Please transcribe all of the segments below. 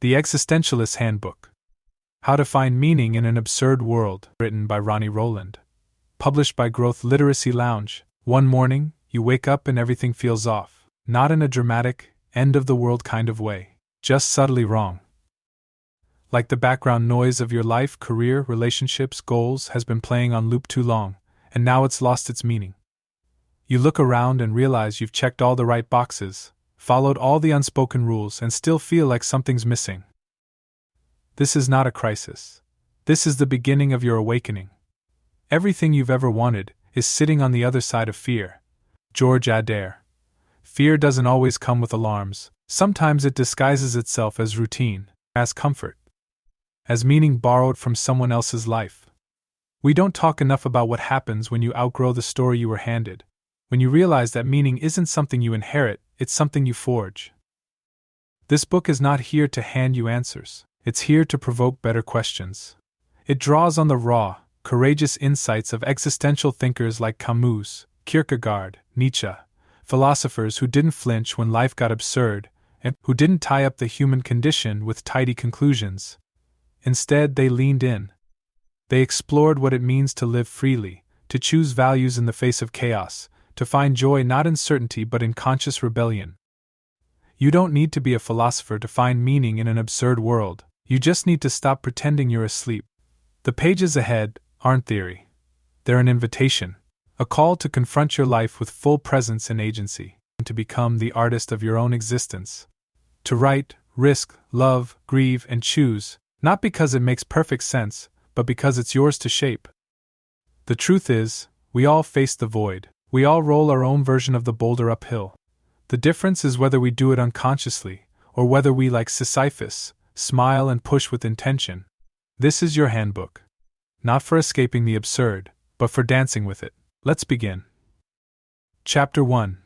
The Existentialist Handbook. How to Find Meaning in an Absurd World, written by Ronnie Rowland. Published by Growth Literacy Lounge. One morning, you wake up and everything feels off. Not in a dramatic, end-of-the-world kind of way. Just subtly wrong. Like the background noise of your life, career, relationships, goals has been playing on loop too long, and now it's lost its meaning. You look around and realize you've checked all the right boxes, followed all the unspoken rules, and still feel like something's missing. This is not a crisis. This is the beginning of your awakening. Everything you've ever wanted is sitting on the other side of fear. George Adair. Fear doesn't always come with alarms. Sometimes it disguises itself as routine, as comfort, as meaning borrowed from someone else's life. We don't talk enough about what happens when you outgrow the story you were handed, when you realize that meaning isn't something you inherit, it's something you forge. This book is not here to hand you answers. It's here to provoke better questions. It draws on the raw, courageous insights of existential thinkers like Camus, Kierkegaard, Nietzsche, philosophers who didn't flinch when life got absurd, and who didn't tie up the human condition with tidy conclusions. Instead, they leaned in. They explored what it means to live freely, to choose values in the face of chaos, to find joy not in certainty but in conscious rebellion. You don't need to be a philosopher to find meaning in an absurd world. You just need to stop pretending you're asleep. The pages ahead aren't theory. They're an invitation, a call to confront your life with full presence and agency, and to become the artist of your own existence. To write, risk, love, grieve, and choose, not because it makes perfect sense, but because it's yours to shape. The truth is, we all face the void. We all roll our own version of the boulder uphill. The difference is whether we do it unconsciously, or whether we, like Sisyphus, smile and push with intention. This is your handbook. Not for escaping the absurd, but for dancing with it. Let's begin. Chapter 1.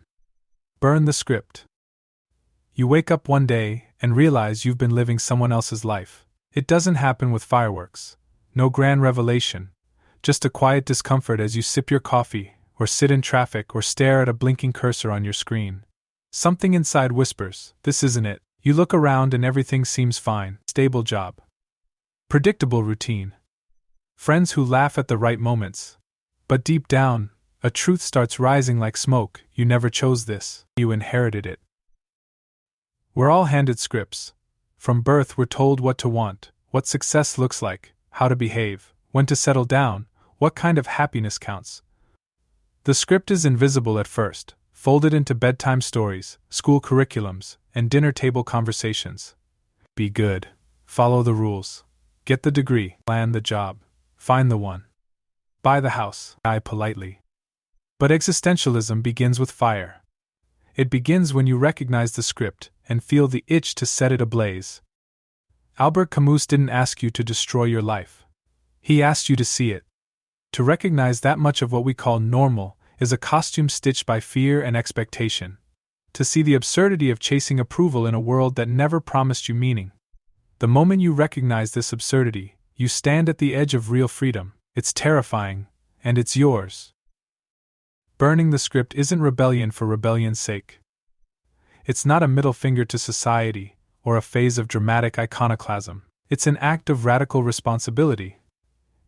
Burn the script. You wake up one day and realize you've been living someone else's life. It doesn't happen with fireworks. No grand revelation. Just a quiet discomfort as you sip your coffee, or sit in traffic, or stare at a blinking cursor on your screen. Something inside whispers, "This isn't it." You look around and everything seems fine. Stable job. Predictable routine. Friends who laugh at the right moments. But deep down, a truth starts rising like smoke. You never chose this. You inherited it. We're all handed scripts. From birth we're told what to want, what success looks like, how to behave, when to settle down, what kind of happiness counts. The script is invisible at first, folded into bedtime stories, school curriculums, and dinner table conversations. Be good. Follow the rules. Get the degree. Land the job. Find the one. Buy the house. Die politely. But existentialism begins with fire. It begins when you recognize the script and feel the itch to set it ablaze. Albert Camus didn't ask you to destroy your life. He asked you to see it. To recognize that much of what we call normal is a costume stitched by fear and expectation. To see the absurdity of chasing approval in a world that never promised you meaning. The moment you recognize this absurdity, you stand at the edge of real freedom. It's terrifying, and it's yours. Burning the script isn't rebellion for rebellion's sake. It's not a middle finger to society, or a phase of dramatic iconoclasm. It's an act of radical responsibility.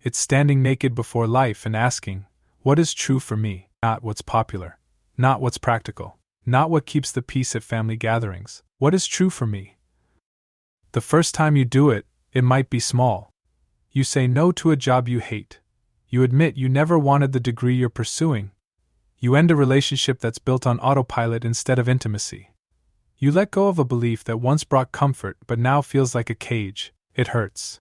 It's standing naked before life and asking, what is true for me? Not what's popular. Not what's practical. Not what keeps the peace at family gatherings. What is true for me? The first time you do it, it might be small. You say no to a job you hate. You admit you never wanted the degree you're pursuing. You end a relationship that's built on autopilot instead of intimacy. You let go of a belief that once brought comfort but now feels like a cage. It hurts.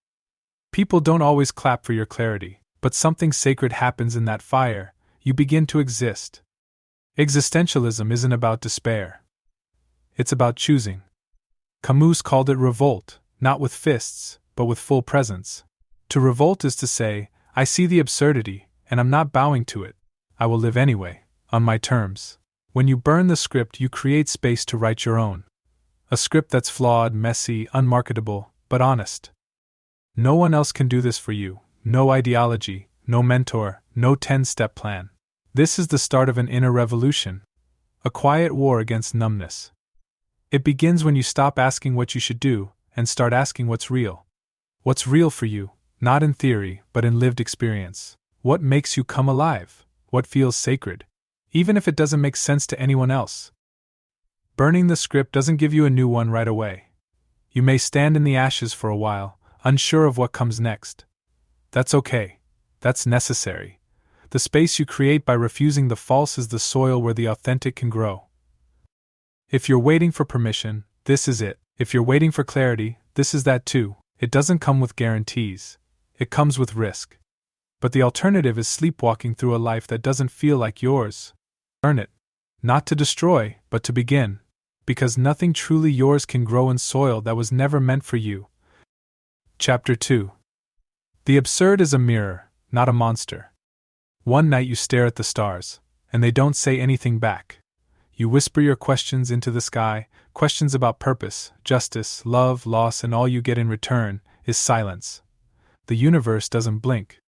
People don't always clap for your clarity, but something sacred happens in that fire. You begin to exist. Existentialism isn't about despair. It's about choosing. Camus called it revolt, not with fists, but with full presence. To revolt is to say, I see the absurdity, and I'm not bowing to it. I will live anyway, on my terms. When you burn the script, you create space to write your own. A script that's flawed, messy, unmarketable, but honest. No one else can do this for you. No ideology, no mentor, no 10-step plan. This is the start of an inner revolution. A quiet war against numbness. It begins when you stop asking what you should do, and start asking what's real. What's real for you, not in theory, but in lived experience. What makes you come alive? What feels sacred? Even if it doesn't make sense to anyone else. Burning the script doesn't give you a new one right away. You may stand in the ashes for a while, unsure of what comes next. That's okay. That's necessary. The space you create by refusing the false is the soil where the authentic can grow. If you're waiting for permission, this is it. If you're waiting for clarity, this is that too. It doesn't come with guarantees. It comes with risk. But the alternative is sleepwalking through a life that doesn't feel like yours. Earn it. Not to destroy, but to begin. Because nothing truly yours can grow in soil that was never meant for you. Chapter 2. The absurd is a mirror, not a monster. One night you stare at the stars, and they don't say anything back. You whisper your questions into the sky, questions about purpose, justice, love, loss, and all you get in return is silence. The universe doesn't blink.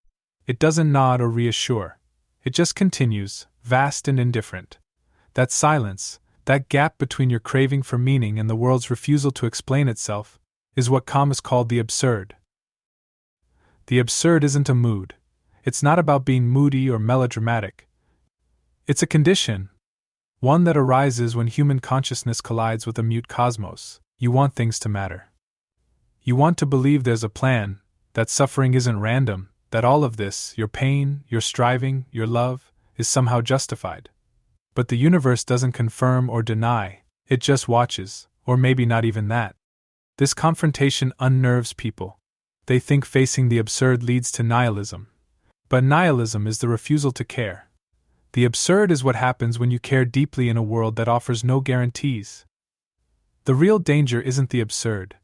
It doesn't nod or reassure. It just continues, vast and indifferent. That silence, that gap between your craving for meaning and the world's refusal to explain itself, is what Camus called the absurd. The absurd isn't a mood. It's not about being moody or melodramatic. It's a condition. One that arises when human consciousness collides with a mute cosmos. You want things to matter. You want to believe there's a plan, that suffering isn't random, that all of this, your pain, your striving, your love, is somehow justified. But the universe doesn't confirm or deny, it just watches, or maybe not even that. This confrontation unnerves people. They think facing the absurd leads to nihilism. But nihilism is the refusal to care. The absurd is what happens when you care deeply in a world that offers no guarantees. The real danger isn't the absurd.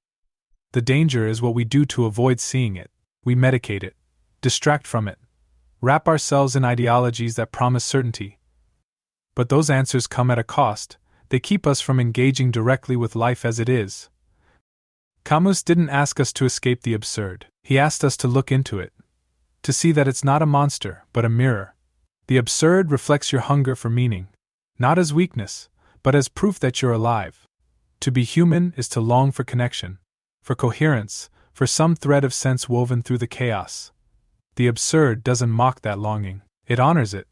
The danger is what we do to avoid seeing it. We medicate it, distract from it, wrap ourselves in ideologies that promise certainty. But those answers come at a cost. They keep us from engaging directly with life as it is. Camus didn't ask us to escape the absurd. He asked us to look into it, to see that it's not a monster, but a mirror. The absurd reflects your hunger for meaning, not as weakness, but as proof that you're alive. To be human is to long for connection, for coherence, for some thread of sense woven through the chaos. The absurd doesn't mock that longing, it honors it.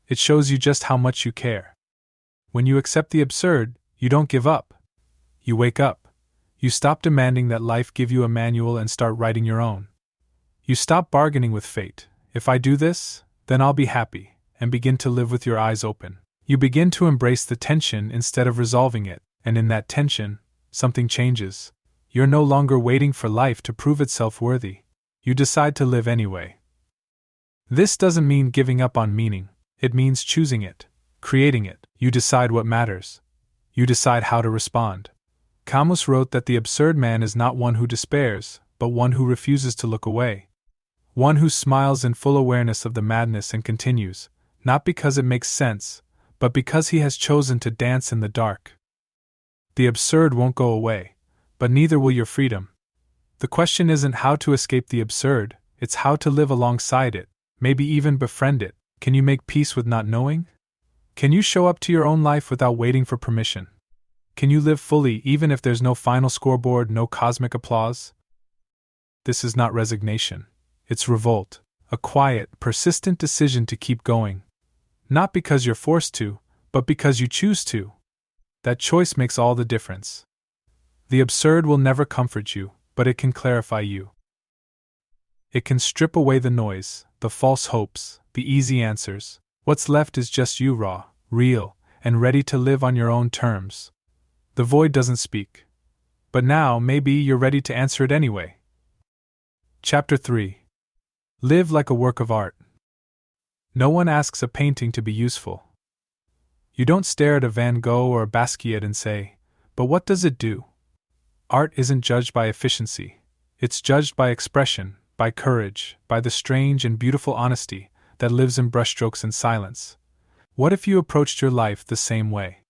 It shows you just how much you care. When you accept the absurd, you don't give up. You wake up. You stop demanding that life give you a manual and start writing your own. You stop bargaining with fate. If I do this, then I'll be happy, and begin to live with your eyes open. You begin to embrace the tension instead of resolving it, and in that tension, something changes. You're no longer waiting for life to prove itself worthy. You decide to live anyway. This doesn't mean giving up on meaning. It means choosing it, creating it. You decide what matters. You decide how to respond. Camus wrote that the absurd man is not one who despairs, but one who refuses to look away. One who smiles in full awareness of the madness and continues, not because it makes sense, but because he has chosen to dance in the dark. The absurd won't go away, but neither will your freedom. The question isn't how to escape the absurd, it's how to live alongside it, maybe even befriend it. Can you make peace with not knowing? Can you show up to your own life without waiting for permission? Can you live fully even if there's no final scoreboard, no cosmic applause? This is not resignation. It's revolt, a quiet, persistent decision to keep going. Not because you're forced to, but because you choose to. That choice makes all the difference. The absurd will never comfort you, but it can clarify you. It can strip away the noise, the false hopes, the easy answers. What's left is just you, raw, real, and ready to live on your own terms. The void doesn't speak. But now, maybe you're ready to answer it anyway. Chapter 3. Live like a work of art. No one asks a painting to be useful. You don't stare at a Van Gogh or a Basquiat and say, but what does it do? Art isn't judged by efficiency. It's judged by expression, by courage, by the strange and beautiful honesty that lives in brushstrokes and silence. What if you approached your life the same way?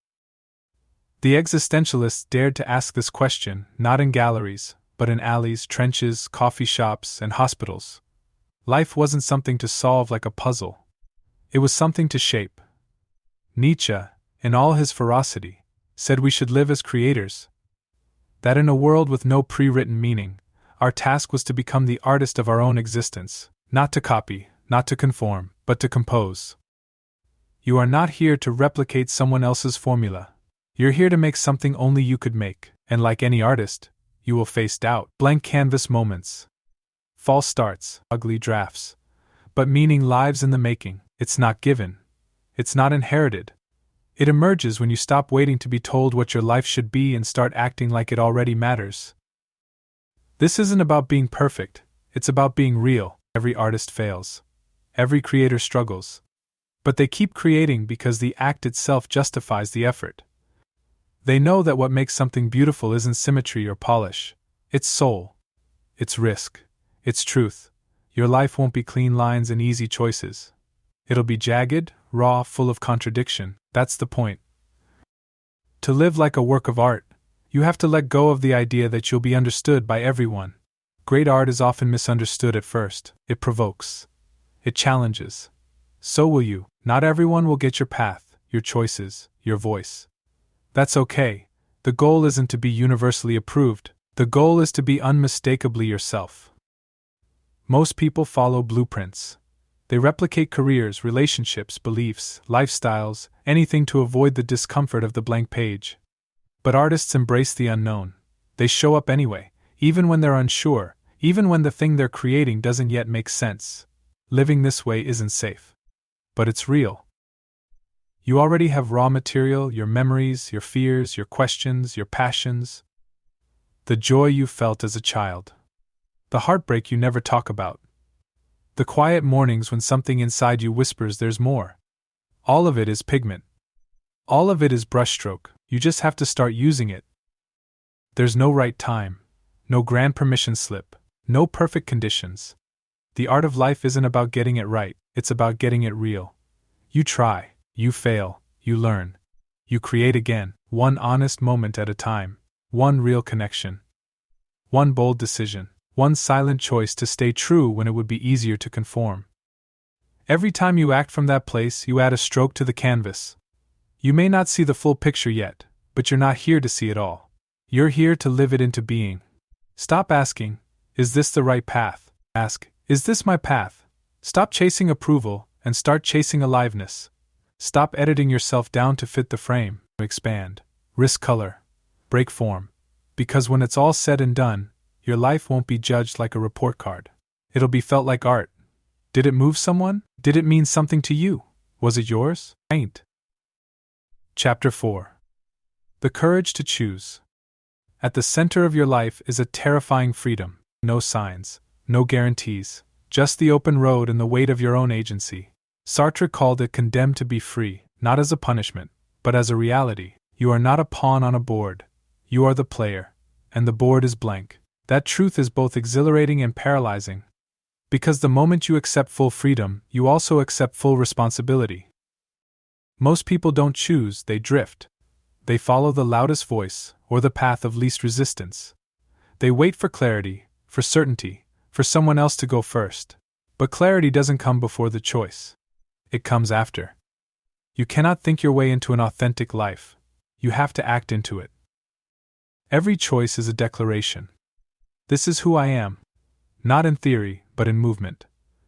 The existentialists dared to ask this question, not in galleries, but in alleys, trenches, coffee shops, and hospitals. Life wasn't something to solve like a puzzle. It was something to shape. Nietzsche, in all his ferocity, said we should live as creators. That in a world with no pre-written meaning, our task was to become the artist of our own existence, not to copy, not to conform, but to compose. You are not here to replicate someone else's formula. You're here to make something only you could make, and like any artist, you will face doubt, blank canvas moments, false starts, ugly drafts. But meaning lives in the making. It's not given. It's not inherited. It emerges when you stop waiting to be told what your life should be and start acting like it already matters. This isn't about being perfect, it's about being real. Every artist fails. Every creator struggles. But they keep creating because the act itself justifies the effort. They know that what makes something beautiful isn't symmetry or polish. It's soul. It's risk. It's truth. Your life won't be clean lines and easy choices. It'll be jagged, raw, full of contradiction. That's the point. To live like a work of art, you have to let go of the idea that you'll be understood by everyone. Great art is often misunderstood at first. It provokes. It challenges. So will you. Not everyone will get your path, your choices, your voice. That's okay. The goal isn't to be universally approved. The goal is to be unmistakably yourself. Most people follow blueprints. They replicate careers, relationships, beliefs, lifestyles, anything to avoid the discomfort of the blank page. But artists embrace the unknown. They show up anyway, even when they're unsure, even when the thing they're creating doesn't yet make sense. Living this way isn't safe. But it's real. You already have raw material, your memories, your fears, your questions, your passions. The joy you felt as a child. The heartbreak you never talk about. The quiet mornings when something inside you whispers there's more. All of it is pigment. All of it is brushstroke. You just have to start using it. There's no right time, no grand permission slip, no perfect conditions. The art of life isn't about getting it right, it's about getting it real. You try, you fail, you learn. You create again, one honest moment at a time, one real connection. One bold decision. One silent choice to stay true when it would be easier to conform. Every time you act from that place, you add a stroke to the canvas. You may not see the full picture yet, but you're not here to see it all. You're here to live it into being. Stop asking, is this the right path? Ask, is this my path? Stop chasing approval and start chasing aliveness. Stop editing yourself down to fit the frame. Expand, risk color, break form. Because when it's all said and done, your life won't be judged like a report card. It'll be felt like art. Did it move someone? Did it mean something to you? Was it yours? Ain't. Chapter 4. The Courage to Choose. At the center of your life is a terrifying freedom. No signs, no guarantees, just the open road and the weight of your own agency. Sartre called it condemned to be free, not as a punishment, but as a reality. You are not a pawn on a board. You are the player, and the board is blank. That truth is both exhilarating and paralyzing. Because the moment you accept full freedom, you also accept full responsibility. Most people don't choose, they drift. They follow the loudest voice, or the path of least resistance. They wait for clarity, for certainty, for someone else to go first. But clarity doesn't come before the choice. It comes after. You cannot think your way into an authentic life. You have to act into it. Every choice is a declaration. This is who I am. Not in theory, but in movement.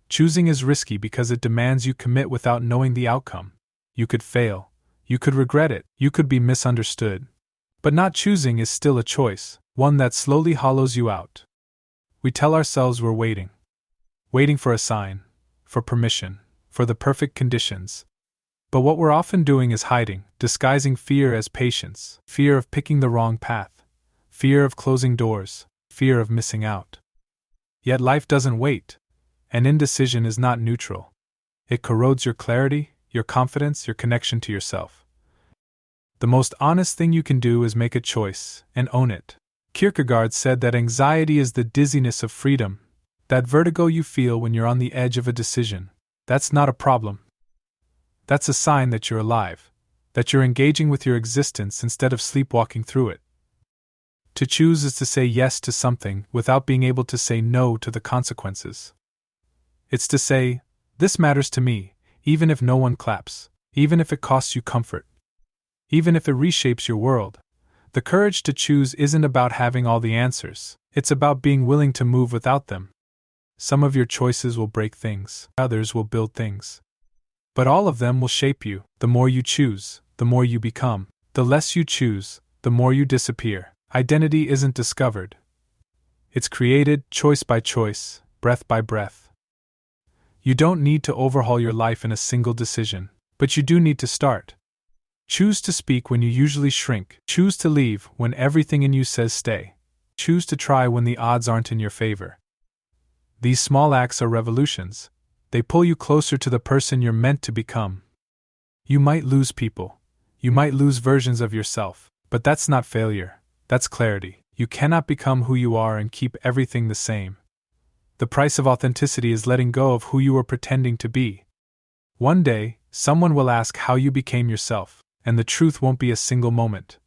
Choosing is risky because it demands you commit without knowing the outcome. You could fail. You could regret it. You could be misunderstood. But not choosing is still a choice, one that slowly hollows you out. We tell ourselves we're waiting. Waiting for a sign, for permission, for the perfect conditions. But what we're often doing is hiding, disguising fear as patience, fear of picking the wrong path, fear of closing doors, fear of missing out. Yet life doesn't wait, and indecision is not neutral. It corrodes your clarity, your confidence, your connection to yourself. The most honest thing you can do is make a choice, and own it. Kierkegaard said that anxiety is the dizziness of freedom, that vertigo you feel when you're on the edge of a decision. That's not a problem. That's a sign that you're alive, that you're engaging with your existence instead of sleepwalking through it. To choose is to say yes to something without being able to say no to the consequences. It's to say, this matters to me, even if no one claps, even if it costs you comfort, even if it reshapes your world. The courage to choose isn't about having all the answers, it's about being willing to move without them. Some of your choices will break things, others will build things. But all of them will shape you. The more you choose, the more you become. The less you choose, the more you disappear. Identity isn't discovered. It's created, choice by choice, breath by breath. You don't need to overhaul your life in a single decision, but you do need to start. Choose to speak when you usually shrink. Choose to leave when everything in you says stay. Choose to try when the odds aren't in your favor. These small acts are revolutions. They pull you closer to the person you're meant to become. You might lose people. You might lose versions of yourself, but that's not failure. That's clarity. You cannot become who you are and keep everything the same. The price of authenticity is letting go of who you were pretending to be. One day, someone will ask how you became yourself, and the truth won't be a single moment.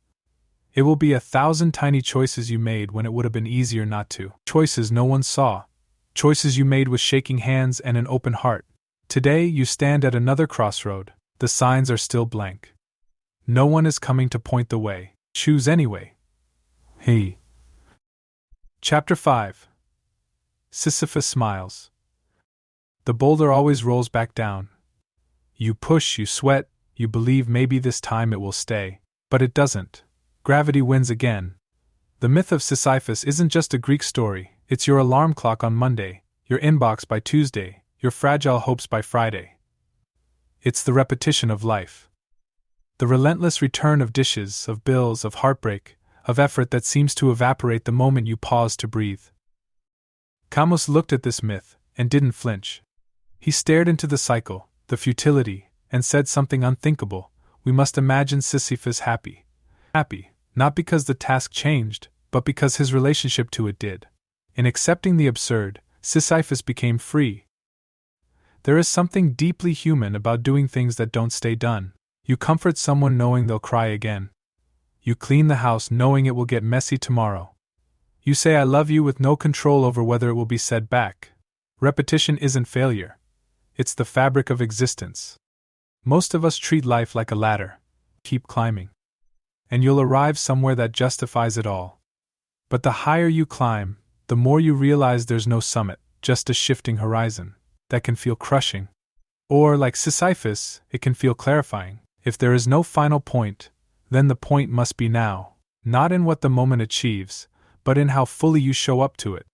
It will be 1,000 tiny choices you made when it would have been easier not to. Choices no one saw. Choices you made with shaking hands and an open heart. Today you stand at another crossroad. The signs are still blank. No one is coming to point the way. Choose anyway. Hey. Chapter 5. Sisyphus smiles. The boulder always rolls back down. You push, you sweat, you believe maybe this time it will stay. But it doesn't. Gravity wins again. The myth of Sisyphus isn't just a Greek story, it's your alarm clock on Monday, your inbox by Tuesday, your fragile hopes by Friday. It's the repetition of life. The relentless return of dishes, of bills, of heartbreak, of effort that seems to evaporate the moment you pause to breathe. Camus looked at this myth, and didn't flinch. He stared into the cycle, the futility, and said something unthinkable. We must imagine Sisyphus happy. Happy, not because the task changed, but because his relationship to it did. In accepting the absurd, Sisyphus became free. There is something deeply human about doing things that don't stay done. You comfort someone knowing they'll cry again. You clean the house knowing it will get messy tomorrow. You say I love you with no control over whether it will be said back. Repetition isn't failure. It's the fabric of existence. Most of us treat life like a ladder. Keep climbing. And you'll arrive somewhere that justifies it all. But the higher you climb, the more you realize there's no summit, just a shifting horizon. That can feel crushing. Or, like Sisyphus, it can feel clarifying. If there is no final point, then the point must be now, not in what the moment achieves, but in how fully you show up to it.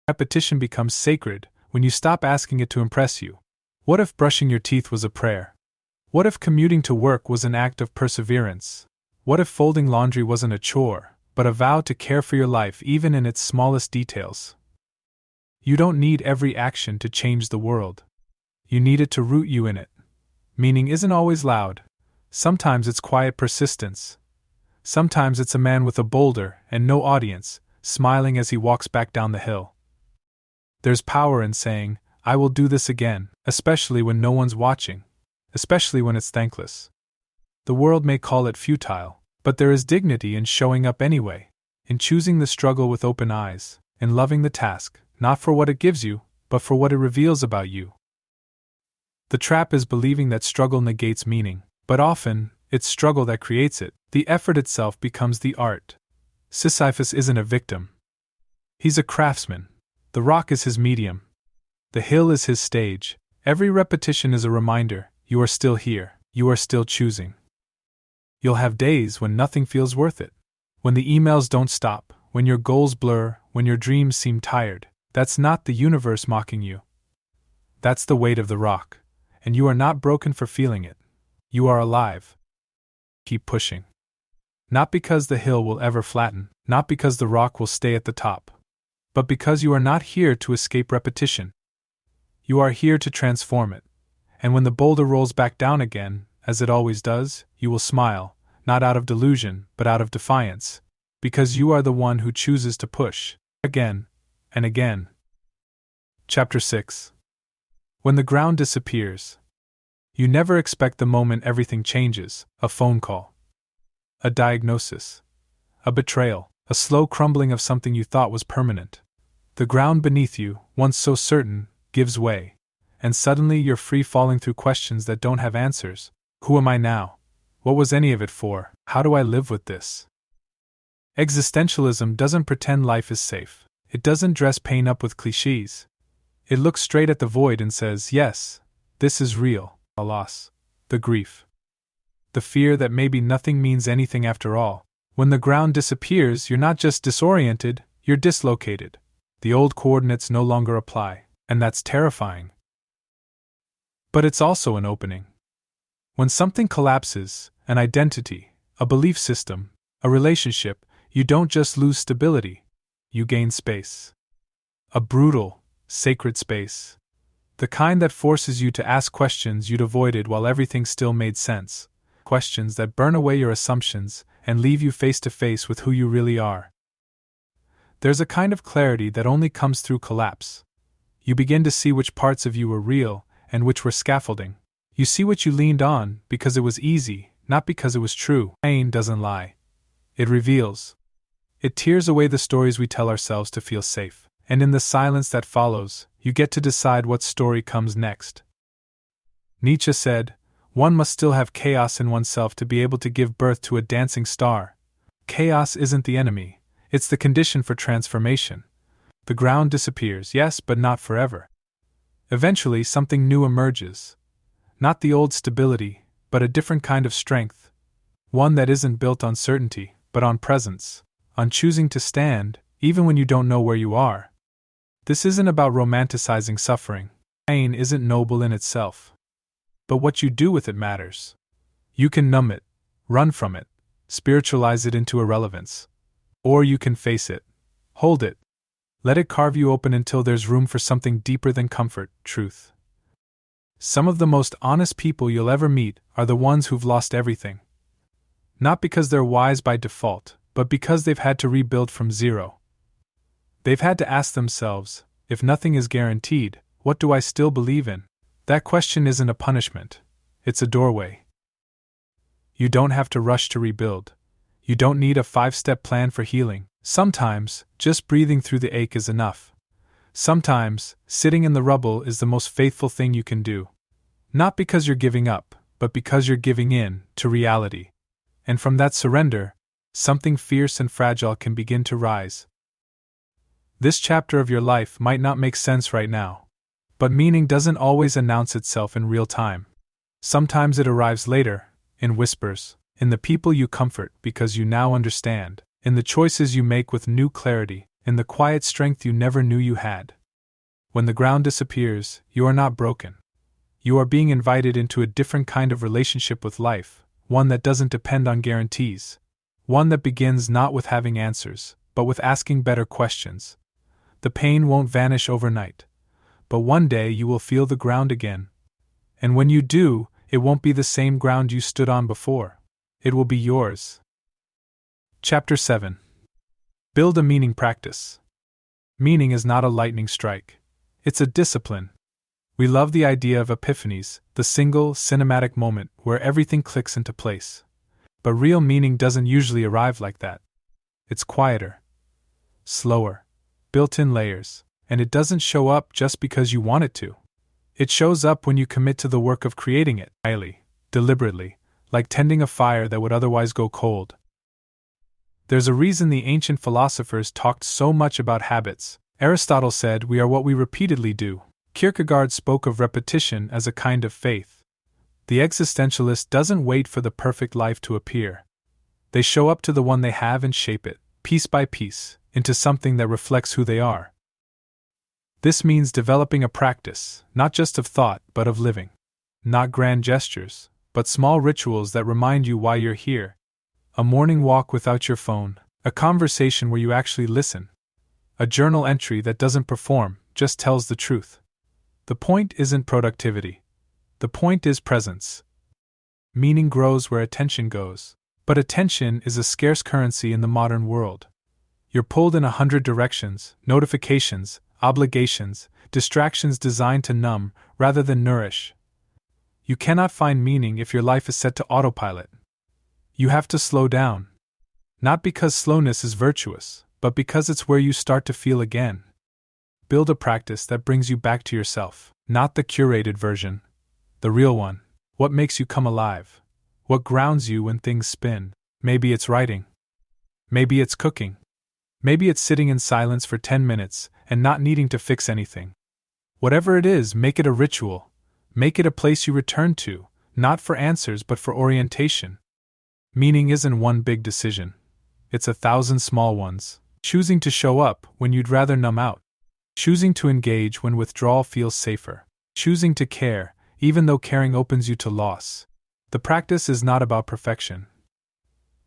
Repetition becomes sacred when you stop asking it to impress you. What if brushing your teeth was a prayer? What if commuting to work was an act of perseverance? What if folding laundry wasn't a chore, but a vow to care for your life even in its smallest details? You don't need every action to change the world. You need it to root you in it. Meaning isn't always loud. Sometimes it's quiet persistence. Sometimes it's a man with a boulder and no audience, smiling as he walks back down the hill. There's power in saying, I will do this again, especially when no one's watching, especially when it's thankless. The world may call it futile, but there is dignity in showing up anyway, in choosing the struggle with open eyes, in loving the task, not for what it gives you, but for what it reveals about you. The trap is believing that struggle negates meaning, but often, it's struggle that creates it. The effort itself becomes the art. Sisyphus isn't a victim. He's a craftsman. The rock is his medium. The hill is his stage. Every repetition is a reminder, you are still here, you are still choosing. You'll have days when nothing feels worth it. When the emails don't stop, when your goals blur, when your dreams seem tired. That's not the universe mocking you. That's the weight of the rock. And you are not broken for feeling it. You are alive. Keep pushing. Not because the hill will ever flatten, not because the rock will stay at the top, but because you are not here to escape repetition. You are here to transform it. And when the boulder rolls back down again, as it always does, you will smile, not out of delusion, but out of defiance, because you are the one who chooses to push, again, and again. Chapter 6. When the ground disappears. You never expect the moment everything changes, a phone call, a diagnosis, a betrayal, a slow crumbling of something you thought was permanent. The ground beneath you, once so certain, gives way, and suddenly you're free falling through questions that don't have answers. Who am I now? What was any of it for? How do I live with this? Existentialism doesn't pretend life is safe. It doesn't dress pain up with cliches. It looks straight at the void and says, yes, this is real, the loss, the grief, the fear that maybe nothing means anything after all. When the ground disappears, you're not just disoriented, you're dislocated. The old coordinates no longer apply, and that's terrifying. But it's also an opening. When something collapses, an identity, a belief system, a relationship, you don't just lose stability, you gain space. A brutal, sacred space. The kind that forces you to ask questions you'd avoided while everything still made sense. Questions that burn away your assumptions and leave you face to face with who you really are. There's a kind of clarity that only comes through collapse. You begin to see which parts of you were real and which were scaffolding. You see what you leaned on because it was easy, not because it was true. Pain doesn't lie. It reveals. It tears away the stories we tell ourselves to feel safe, and in the silence that follows, you get to decide what story comes next. Nietzsche said, one must still have chaos in oneself to be able to give birth to a dancing star. Chaos isn't the enemy, it's the condition for transformation. The ground disappears, yes, but not forever. Eventually, something new emerges. Not the old stability, but a different kind of strength. One that isn't built on certainty, but on presence, on choosing to stand, even when you don't know where you are. This isn't about romanticizing suffering. Pain isn't noble in itself. But what you do with it matters. You can numb it, run from it, spiritualize it into irrelevance. Or you can face it, hold it, let it carve you open until there's room for something deeper than comfort, truth. Some of the most honest people you'll ever meet are the ones who've lost everything. Not because they're wise by default, but because they've had to rebuild from zero. They've had to ask themselves, if nothing is guaranteed, what do I still believe in? That question isn't a punishment, it's a doorway. You don't have to rush to rebuild. You don't need a 5-step plan for healing. Sometimes, just breathing through the ache is enough. Sometimes, sitting in the rubble is the most faithful thing you can do. Not because you're giving up, but because you're giving in to reality. And from that surrender, something fierce and fragile can begin to rise. This chapter of your life might not make sense right now. But meaning doesn't always announce itself in real time. Sometimes it arrives later, in whispers, in the people you comfort because you now understand, in the choices you make with new clarity, in the quiet strength you never knew you had. When the ground disappears, you are not broken. You are being invited into a different kind of relationship with life, one that doesn't depend on guarantees, one that begins not with having answers, but with asking better questions. The pain won't vanish overnight. But one day you will feel the ground again. And when you do, it won't be the same ground you stood on before. It will be yours. Chapter 7. Build a meaning practice. Meaning is not a lightning strike. It's a discipline. We love the idea of epiphanies, the single, cinematic moment where everything clicks into place. But real meaning doesn't usually arrive like that. It's quieter, slower, built in layers. And it doesn't show up just because you want it to. It shows up when you commit to the work of creating it, quietly, deliberately, like tending a fire that would otherwise go cold. There's a reason the ancient philosophers talked so much about habits. Aristotle said we are what we repeatedly do. Kierkegaard spoke of repetition as a kind of faith. The existentialist doesn't wait for the perfect life to appear. They show up to the one they have and shape it, piece by piece, into something that reflects who they are. This means developing a practice, not just of thought, but of living. Not grand gestures, but small rituals that remind you why you're here. A morning walk without your phone, a conversation where you actually listen. A journal entry that doesn't perform, just tells the truth. The point isn't productivity. The point is presence. Meaning grows where attention goes. But attention is a scarce currency in the modern world. You're pulled in 100 directions, notifications, obligations, distractions designed to numb rather than nourish. You cannot find meaning if your life is set to autopilot. You have to slow down. Not because slowness is virtuous, but because it's where you start to feel again. Build a practice that brings you back to yourself, not the curated version, the real one. What makes you come alive? What grounds you when things spin? Maybe it's writing. Maybe it's cooking. Maybe it's sitting in silence for 10 minutes and not needing to fix anything. Whatever it is, make it a ritual. Make it a place you return to, not for answers but for orientation. Meaning isn't one big decision. It's 1,000 small ones. Choosing to show up when you'd rather numb out. Choosing to engage when withdrawal feels safer. Choosing to care, even though caring opens you to loss. The practice is not about perfection.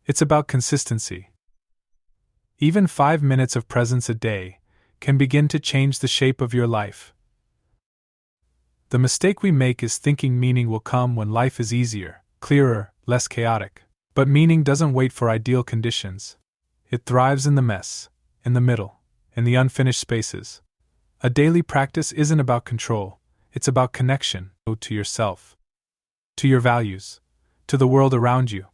It's about consistency. Even 5 minutes of presence a day can begin to change the shape of your life. The mistake we make is thinking meaning will come when life is easier, clearer, less chaotic. But meaning doesn't wait for ideal conditions. It thrives in the mess, in the middle, in the unfinished spaces. A daily practice isn't about control, it's about connection to yourself, to your values, to the world around you.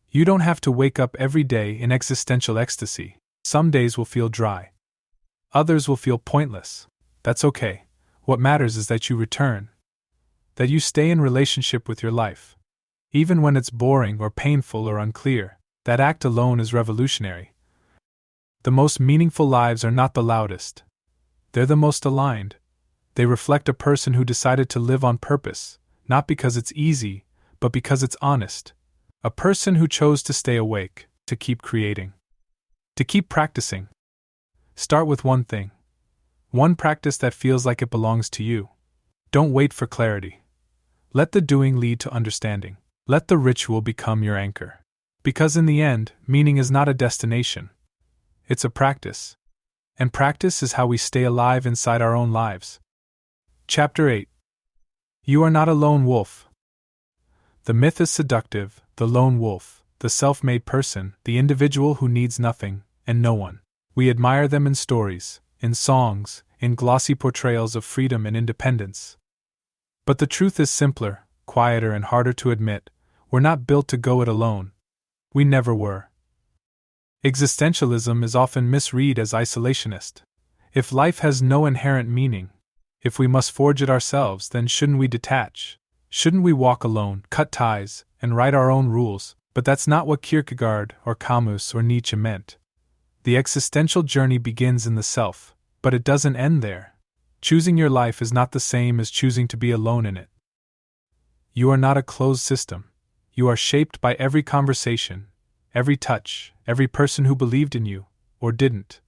You don't have to wake up every day in existential ecstasy. Some days will feel dry. Others will feel pointless. That's okay. What matters is that you return. That you stay in relationship with your life. Even when it's boring or painful or unclear, that act alone is revolutionary. The most meaningful lives are not the loudest. They're the most aligned. They reflect a person who decided to live on purpose, not because it's easy, but because it's honest. A person who chose to stay awake, to keep creating, to keep practicing. Start with one thing. One practice that feels like it belongs to you. Don't wait for clarity. Let the doing lead to understanding. Let the ritual become your anchor. Because in the end, meaning is not a destination. It's a practice. And practice is how we stay alive inside our own lives. Chapter 8. You are not a lone wolf. The myth is seductive, the lone wolf, the self-made person, the individual who needs nothing and no one. We admire them in stories, in songs, in glossy portrayals of freedom and independence. But the truth is simpler, quieter and harder to admit. We're not built to go it alone. We never were. Existentialism is often misread as isolationist. If life has no inherent meaning, if we must forge it ourselves, then shouldn't we detach? Shouldn't we walk alone, cut ties, and write our own rules? But that's not what Kierkegaard or Camus or Nietzsche meant. The existential journey begins in the self, but it doesn't end there. Choosing your life is not the same as choosing to be alone in it. You are not a closed system. You are shaped by every conversation, every touch, every person who believed in you, or didn't.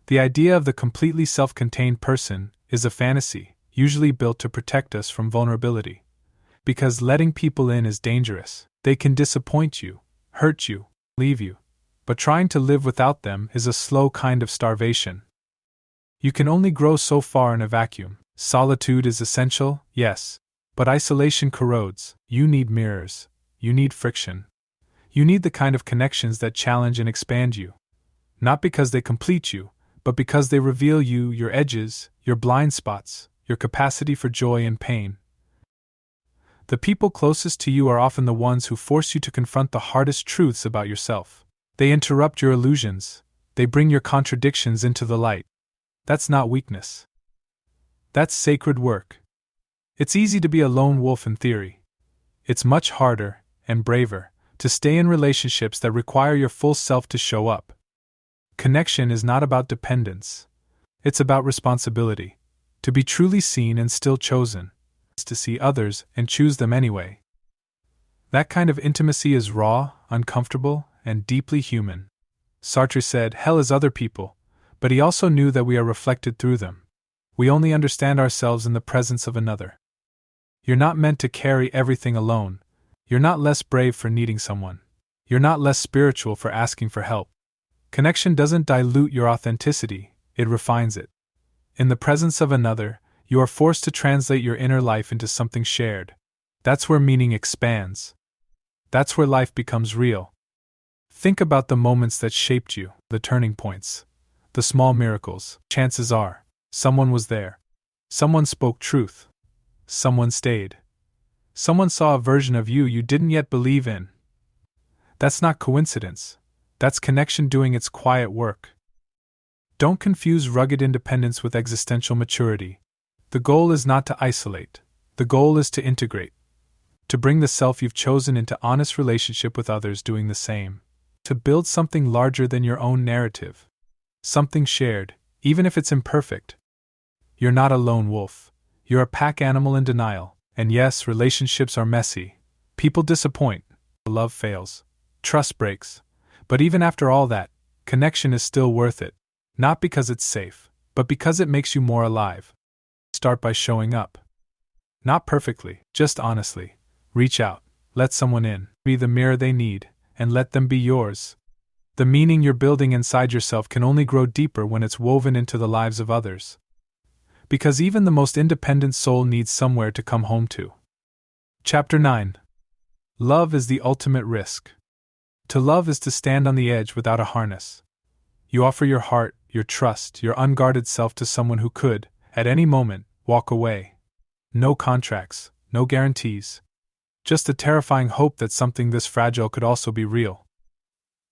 The idea of the completely self-contained person is a fantasy, usually built to protect us from vulnerability. Because letting people in is dangerous. They can disappoint you, hurt you, leave you. But trying to live without them is a slow kind of starvation. You can only grow so far in a vacuum. Solitude is essential, yes, but isolation corrodes. You need mirrors. You need friction. You need the kind of connections that challenge and expand you. Not because they complete you, but because they reveal you, your edges, your blind spots, your capacity for joy and pain. The people closest to you are often the ones who force you to confront the hardest truths about yourself. They interrupt your illusions. They bring your contradictions into the light. That's not weakness. That's sacred work. It's easy to be a lone wolf in theory. It's much harder, and braver, to stay in relationships that require your full self to show up. Connection is not about dependence. It's about responsibility. To be truly seen and still chosen. To see others and choose them anyway. That kind of intimacy is raw, uncomfortable, and deeply human. Sartre said, "Hell is other people," but he also knew that we are reflected through them. We only understand ourselves in the presence of another. You're not meant to carry everything alone. You're not less brave for needing someone. You're not less spiritual for asking for help. Connection doesn't dilute your authenticity, it refines it. In the presence of another, you are forced to translate your inner life into something shared. That's where meaning expands. That's where life becomes real. Think about the moments that shaped you, the turning points, the small miracles. Chances are, someone was there. Someone spoke truth. Someone stayed. Someone saw a version of you you didn't yet believe in. That's not coincidence. That's connection doing its quiet work. Don't confuse rugged independence with existential maturity. The goal is not to isolate. The goal is to integrate. To bring the self you've chosen into honest relationship with others doing the same. To build something larger than your own narrative. Something shared, even if it's imperfect. You're not a lone wolf. You're a pack animal in denial. And yes, relationships are messy. People disappoint. Love fails. Trust breaks. But even after all that, connection is still worth it. Not because it's safe, but because it makes you more alive. Start by showing up. Not perfectly, just honestly. Reach out. Let someone in. Be the mirror they need, and let them be yours. The meaning you're building inside yourself can only grow deeper when it's woven into the lives of others. Because even the most independent soul needs somewhere to come home to. Chapter 9. Love is the ultimate risk. To love is to stand on the edge without a harness. You offer your heart, your trust, your unguarded self to someone who could, at any moment, walk away. No contracts, no guarantees. Just the terrifying hope that something this fragile could also be real.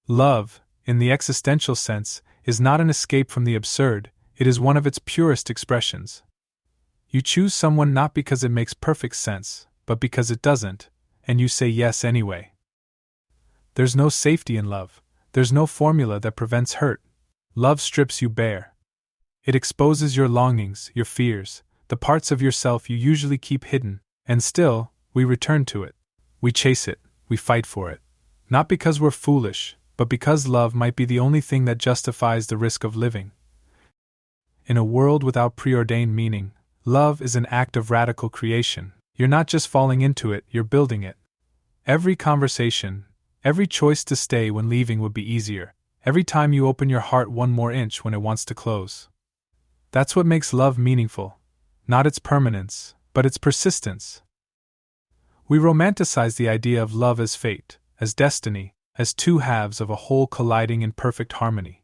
Love, in the existential sense, is not an escape from the absurd, it is one of its purest expressions. You choose someone not because it makes perfect sense, but because it doesn't, and you say yes anyway. There's no safety in love, there's no formula that prevents hurt. Love strips you bare. It exposes your longings, your fears, the parts of yourself you usually keep hidden, and still, we return to it. We chase it, we fight for it. Not because we're foolish, but because love might be the only thing that justifies the risk of living. In a world without preordained meaning, love is an act of radical creation. You're not just falling into it, you're building it. Every conversation, every choice to stay when leaving would be easier, every time you open your heart one more inch when it wants to close. That's what makes love meaningful. Not its permanence, but its persistence. We romanticize the idea of love as fate, as destiny, as two halves of a whole colliding in perfect harmony.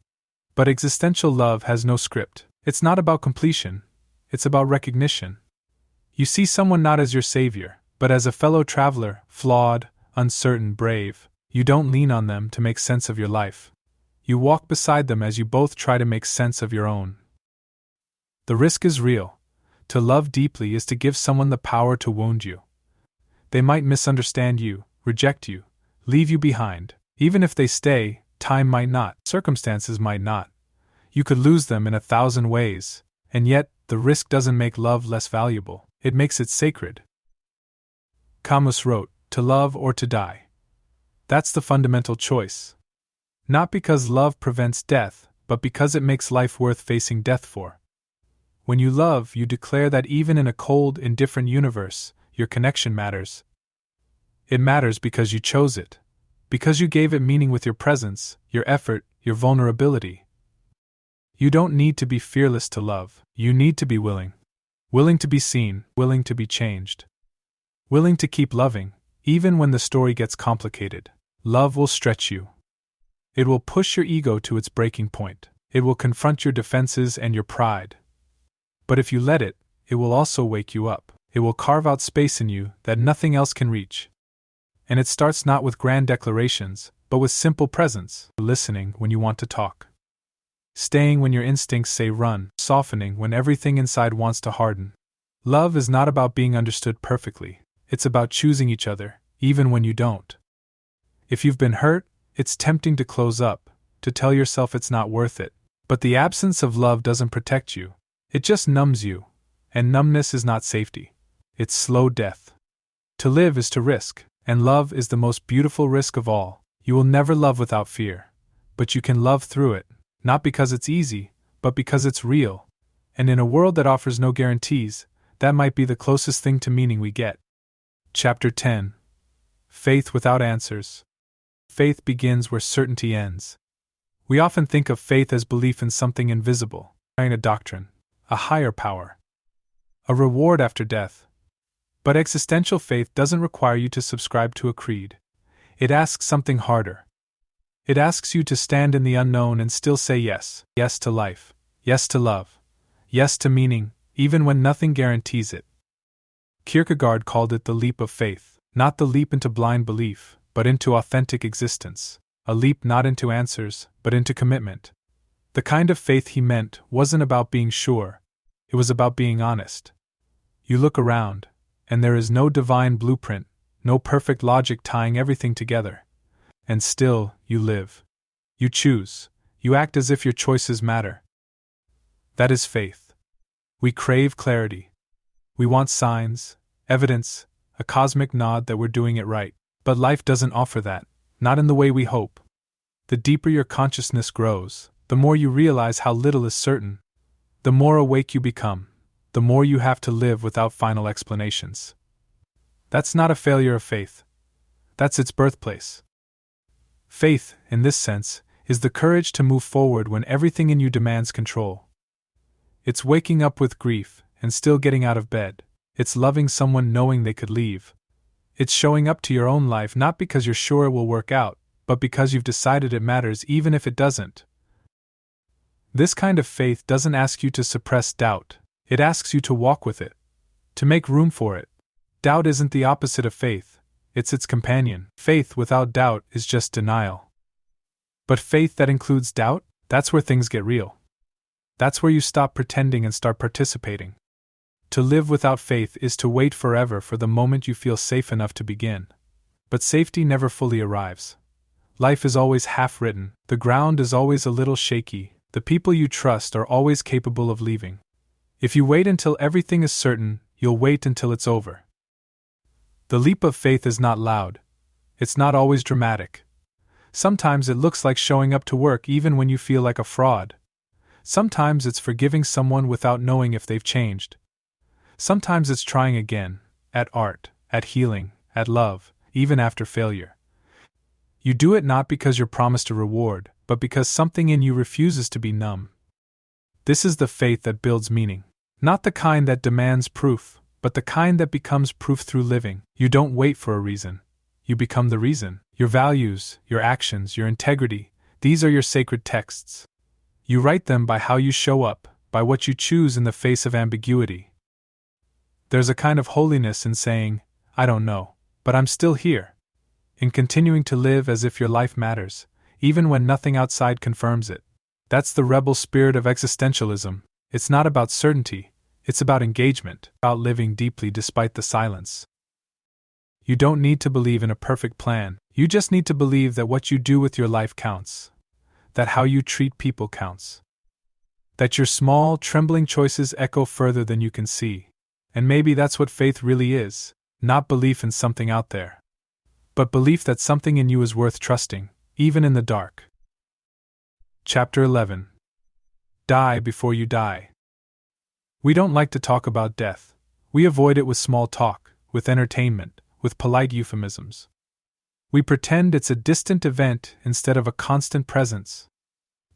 But existential love has no script. It's not about completion, it's about recognition. You see someone not as your savior, but as a fellow traveler, flawed, uncertain, brave. You don't lean on them to make sense of your life. You walk beside them as you both try to make sense of your own. The risk is real. To love deeply is to give someone the power to wound you. They might misunderstand you, reject you, leave you behind. Even if they stay, time might not, circumstances might not. You could lose them in 1,000 ways, and yet, the risk doesn't make love less valuable, it makes it sacred. Camus wrote, "To love or to die." That's the fundamental choice. Not because love prevents death, but because it makes life worth facing death for. When you love, you declare that even in a cold, indifferent universe, your connection matters. It matters because you chose it. Because you gave it meaning with your presence, your effort, your vulnerability. You don't need to be fearless to love, you need to be willing. Willing to be seen, willing to be changed. Willing to keep loving, even when the story gets complicated. Love will stretch you. It will push your ego to its breaking point. It will confront your defenses and your pride. But if you let it, it will also wake you up. It will carve out space in you that nothing else can reach. And it starts not with grand declarations, but with simple presence, listening when you want to talk. Staying when your instincts say run, softening when everything inside wants to harden. Love is not about being understood perfectly, it's about choosing each other, even when you don't. If you've been hurt, it's tempting to close up, to tell yourself it's not worth it. But the absence of love doesn't protect you, it just numbs you, and numbness is not safety. It's slow death. To live is to risk, and love is the most beautiful risk of all. You will never love without fear, but you can love through it. Not because it's easy, but because it's real. And in a world that offers no guarantees, that might be the closest thing to meaning we get. Chapter 10. Faith without answers. Faith begins where certainty ends. We often think of faith as belief in something invisible, a doctrine, a higher power, a reward after death. But existential faith doesn't require you to subscribe to a creed. It asks something harder. It asks you to stand in the unknown and still say yes. Yes to life. Yes to love. Yes to meaning, even when nothing guarantees it. Kierkegaard called it the leap of faith, not the leap into blind belief, but into authentic existence. A leap not into answers, but into commitment. The kind of faith he meant wasn't about being sure, it was about being honest. You look around, and there is no divine blueprint, no perfect logic tying everything together. And still, you live. You choose. You act as if your choices matter. That is faith. We crave clarity. We want signs, evidence, a cosmic nod that we're doing it right. But life doesn't offer that, not in the way we hope. The deeper your consciousness grows, the more you realize how little is certain. The more awake you become, the more you have to live without final explanations. That's not a failure of faith. That's its birthplace. Faith, in this sense, is the courage to move forward when everything in you demands control. It's waking up with grief and still getting out of bed. It's loving someone knowing they could leave. It's showing up to your own life not because you're sure it will work out, but because you've decided it matters even if it doesn't. This kind of faith doesn't ask you to suppress doubt, it asks you to walk with it, to make room for it. Doubt isn't the opposite of faith, it's its companion. Faith without doubt is just denial. But faith that includes doubt, that's where things get real. That's where you stop pretending and start participating. To live without faith is to wait forever for the moment you feel safe enough to begin. But safety never fully arrives. Life is always half-written, the ground is always a little shaky, the people you trust are always capable of leaving. If you wait until everything is certain, you'll wait until it's over. The leap of faith is not loud. It's not always dramatic. Sometimes it looks like showing up to work even when you feel like a fraud. Sometimes it's forgiving someone without knowing if they've changed. Sometimes it's trying again, at art, at healing, at love, even after failure. You do it not because you're promised a reward, but because something in you refuses to be numb. This is the faith that builds meaning. Not the kind that demands proof, but the kind that becomes proof through living. You don't wait for a reason. You become the reason. Your values, your actions, your integrity, these are your sacred texts. You write them by how you show up, by what you choose in the face of ambiguity. There's a kind of holiness in saying, I don't know, but I'm still here. In continuing to live as if your life matters, even when nothing outside confirms it. That's the rebel spirit of existentialism. It's not about certainty, it's about engagement, about living deeply despite the silence. You don't need to believe in a perfect plan, you just need to believe that what you do with your life counts. That how you treat people counts. That your small, trembling choices echo further than you can see. And maybe that's what faith really is, not belief in something out there, but belief that something in you is worth trusting, even in the dark. Chapter 11. Die before you die. We don't like to talk about death. We avoid it with small talk, with entertainment, with polite euphemisms. We pretend it's a distant event instead of a constant presence.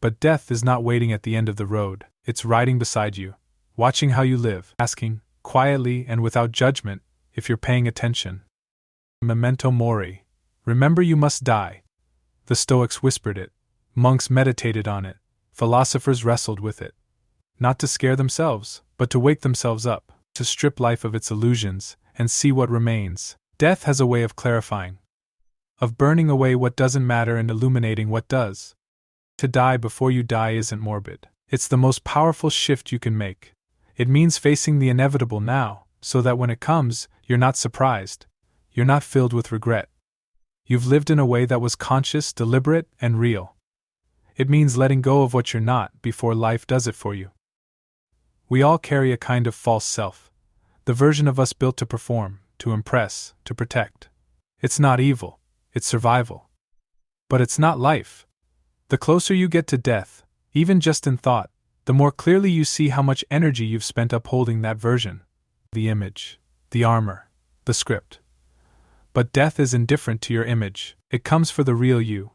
But death is not waiting at the end of the road, it's riding beside you, watching how you live, asking, quietly and without judgment, if you're paying attention. Memento mori. Remember you must die. The Stoics whispered it. Monks meditated on it. Philosophers wrestled with it. Not to scare themselves, but to wake themselves up, to strip life of its illusions, and see what remains. Death has a way of clarifying. Of burning away what doesn't matter and illuminating what does. To die before you die isn't morbid. It's the most powerful shift you can make. It means facing the inevitable now, so that when it comes, you're not surprised. You're not filled with regret. You've lived in a way that was conscious, deliberate, and real. It means letting go of what you're not before life does it for you. We all carry a kind of false self, the version of us built to perform, to impress, to protect. It's not evil, it's survival. But it's not life. The closer you get to death, even just in thought, the more clearly you see how much energy you've spent upholding that version. The image, the armor, the script. But death is indifferent to your image, it comes for the real you.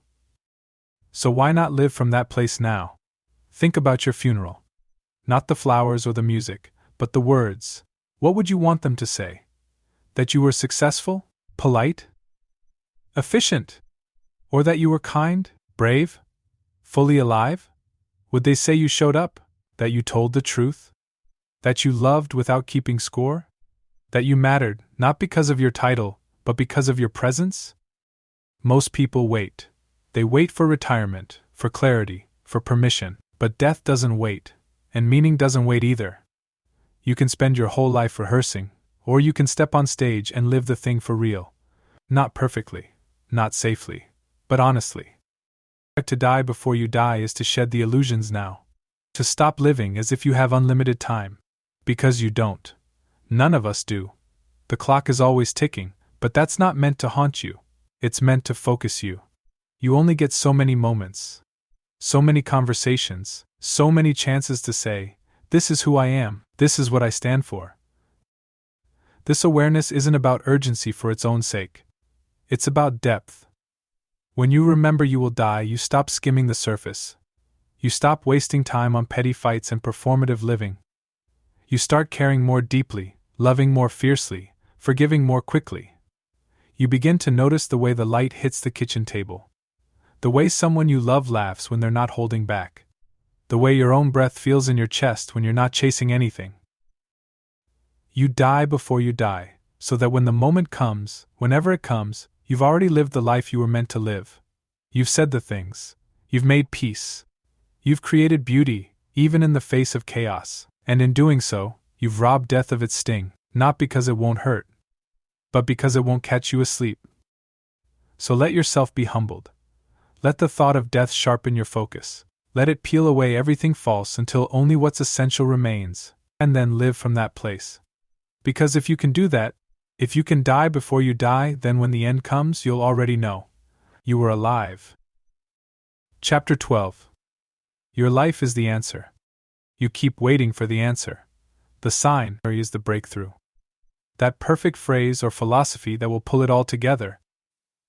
So why not live from that place now? Think about your funeral. Not the flowers or the music, but the words. What would you want them to say? That you were successful, polite, efficient? Or that you were kind, brave, fully alive? Would they say you showed up, that you told the truth? That you loved without keeping score? That you mattered, not because of your title, but because of your presence? Most people wait. They wait for retirement, for clarity, for permission, but death doesn't wait, and meaning doesn't wait either. You can spend your whole life rehearsing, or you can step on stage and live the thing for real. Not perfectly, not safely, but honestly. To die before you die is to shed the illusions now. To stop living as if you have unlimited time. Because you don't. None of us do. The clock is always ticking, but that's not meant to haunt you. It's meant to focus you. You only get so many moments. So many conversations, so many chances to say, this is who I am, this is what I stand for. This awareness isn't about urgency for its own sake. It's about depth. When you remember you will die, you stop skimming the surface. You stop wasting time on petty fights and performative living. You start caring more deeply, loving more fiercely, forgiving more quickly. You begin to notice the way the light hits the kitchen table. The way someone you love laughs when they're not holding back. The way your own breath feels in your chest when you're not chasing anything. You die before you die, so that when the moment comes, whenever it comes, you've already lived the life you were meant to live. You've said the things. You've made peace. You've created beauty, even in the face of chaos, and in doing so, you've robbed death of its sting, not because it won't hurt, but because it won't catch you asleep. So let yourself be humbled. Let the thought of death sharpen your focus. Let it peel away everything false until only what's essential remains, and then live from that place. Because if you can do that, if you can die before you die, then when the end comes, you'll already know. You were alive. Chapter 12. Your life is the answer. You keep waiting for the answer. The sign is the breakthrough. That perfect phrase or philosophy that will pull it all together.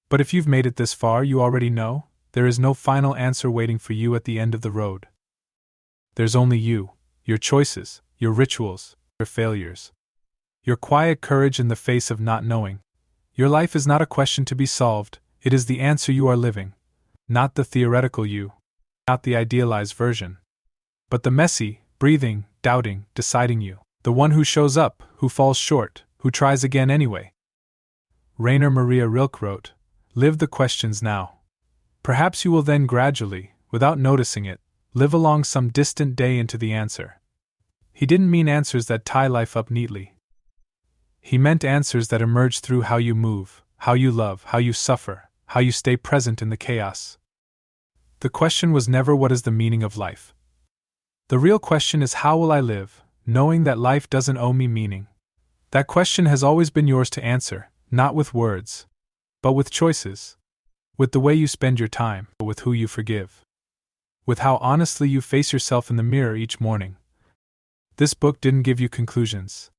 But if you've made it this far, you already know, there is no final answer waiting for you at the end of the road. There's only you, your choices, your rituals, your failures. Your quiet courage in the face of not knowing. Your life is not a question to be solved, it is the answer you are living. Not the theoretical you. Not the idealized version. But the messy, breathing, doubting, deciding you. The one who shows up, who falls short, who tries again anyway. Rainer Maria Rilke wrote, "Live the questions now. Perhaps you will then gradually, without noticing it, live along some distant day into the answer." He didn't mean answers that tie life up neatly. He meant answers that emerge through how you move, how you love, how you suffer, how you stay present in the chaos. The question was never what is the meaning of life. The real question is how will I live, knowing that life doesn't owe me meaning. That question has always been yours to answer, not with words, but with choices. With the way you spend your time, with who you forgive. With how honestly you face yourself in the mirror each morning. This book didn't give you conclusions.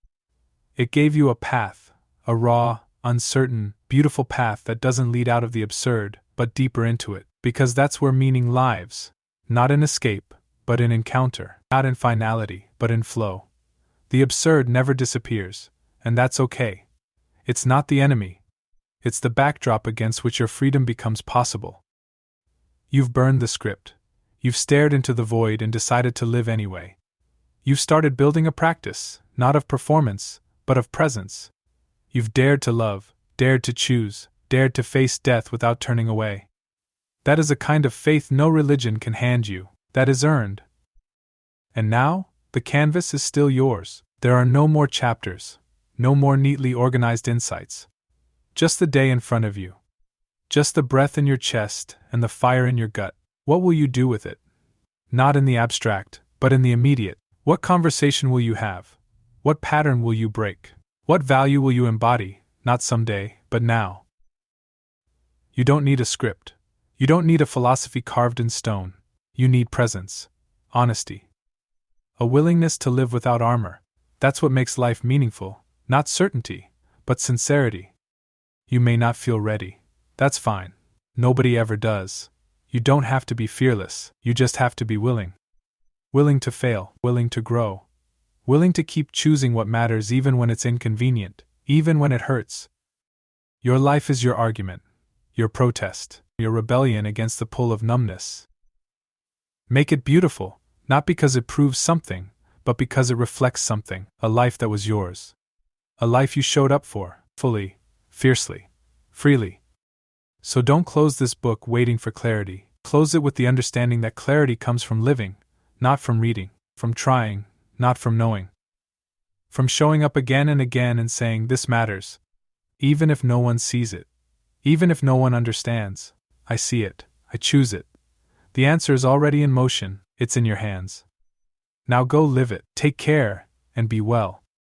It gave you a path, a raw, uncertain, beautiful path that doesn't lead out of the absurd, but deeper into it, because that's where meaning lives, not in escape, but in encounter, not in finality, but in flow. The absurd never disappears, and that's okay. It's not the enemy. It's the backdrop against which your freedom becomes possible. You've burned the script. You've stared into the void and decided to live anyway. You've started building a practice, not of performance, but of presence. You've dared to love, dared to choose, dared to face death without turning away. That is a kind of faith no religion can hand you, that is earned. And now, the canvas is still yours. There are no more chapters, no more neatly organized insights. Just the day in front of you. Just the breath in your chest and the fire in your gut. What will you do with it? Not in the abstract, but in the immediate. What conversation will you have? What pattern will you break? What value will you embody, not someday, but now? You don't need a script. You don't need a philosophy carved in stone. You need presence, honesty. A willingness to live without armor. That's what makes life meaningful, not certainty, but sincerity. You may not feel ready. That's fine. Nobody ever does. You don't have to be fearless, you just have to be willing. Willing to fail, willing to grow. Willing to keep choosing what matters even when it's inconvenient, even when it hurts. Your life is your argument, your protest, your rebellion against the pull of numbness. Make it beautiful, not because it proves something, but because it reflects something, a life that was yours. A life you showed up for, fully, fiercely, freely. So don't close this book waiting for clarity. Close it with the understanding that clarity comes from living, not from reading, from trying, not from knowing. From showing up again and again and saying this matters. Even if no one sees it. Even if no one understands. I see it, I choose it. The answer is already in motion, it's in your hands. Now go live it, take care, and be well.